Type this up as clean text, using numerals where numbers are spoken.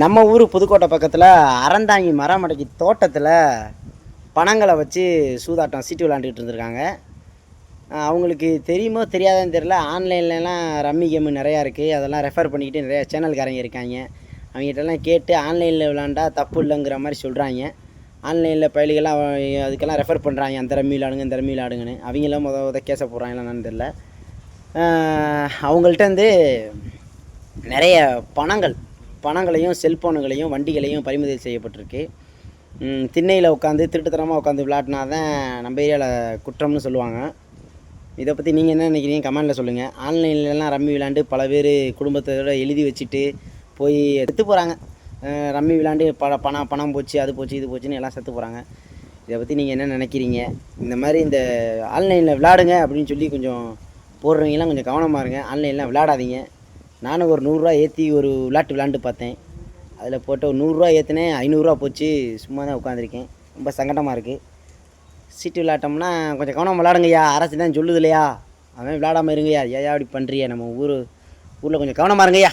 நம்ம ஊர் புதுக்கோட்டை பக்கத்தில் அறந்தாங்கி மரமடைக்கு தோட்டத்தில் பணங்களை வச்சு சூதாட்டம் சீட்டு விளாண்டுக்கிட்டு இருந்திருக்காங்க. அவங்களுக்கு தெரியுமோ தெரியாதான்னு தெரில. ஆன்லைன்லலாம் ரம்மி கேமு நிறையா இருக்குது. அதெல்லாம் ரெஃபர் பண்ணிக்கிட்டு நிறையா சேனல்காரங்க இருக்காங்க. அவங்ககிட்டலாம் கேட்டு ஆன்லைனில் விளாண்டா தப்பு இல்லைங்கிற மாதிரி சொல்கிறாங்க. ஆன்லைனில் பயலுகள்லாம் அதுக்கெல்லாம் ரெஃபர் பண்ணுறாங்க, அந்த ரம்மி விளாடுங்க இந்த ரம்மி விளாடுங்கன்னு. அவங்களாம் கேஸை போடுறாங்களான்னு தெரில. அவங்கள்ட்ட வந்து நிறைய பணங்களையும் செல்ஃபோனுகளையும் வண்டிகளையும் பறிமுதல் செய்யப்பட்டிருக்கு. திண்ணையில் உட்காந்து திருட்டுத்தனமாக உட்காந்து விளாட்னா தான் நம்ம ஏரியாவில் குற்றம்னு சொல்லுவாங்க. இதை பற்றி நீங்கள் என்ன நினைக்கிறீங்க? கமெண்டில் சொல்லுங்கள். ஆன்லைன்லலாம் ரம்மி விளாண்டு பல பேர் குடும்பத்தோட எழுதி வச்சுட்டு போய் செத்து போகிறாங்க. ரம்மி விளாண்டு பணம் போச்சு, அது போச்சு, இது போச்சுன்னு எல்லாம் செத்து போகிறாங்க. இதை பற்றி நீங்கள் என்ன நினைக்கிறீங்க? இந்த மாதிரி இந்த ஆன்லைனில் விளாடுங்க அப்படின்னு சொல்லி கொஞ்சம் போடுறவங்கலாம் கொஞ்சம் கவனமாக இருங்க. ஆன்லைன்லாம் விளாடாதீங்க. நானும் ஒரு 100 ரூபா ஏற்றி ஒரு விளாண்டு பார்த்தேன். அதில் போட்டு ஒரு 100 ரூபா ஏற்றினேன், 500 ரூபா போச்சு. சும்மா தான் உட்காந்துருக்கேன். ரொம்ப சங்கடமாக இருக்குது. சீட்டு விளாட்டோம்னா கொஞ்சம் கவனம் விளாடுங்கய்யா. அரசு தான் சொல்லுது இல்லையா? அவன் விளாடாமல் இருங்கய்யா. ஏயா அப்படி பண்ணுறியா? நம்ம ஊரில் கொஞ்சம் கவனமாக இருங்கய்யா.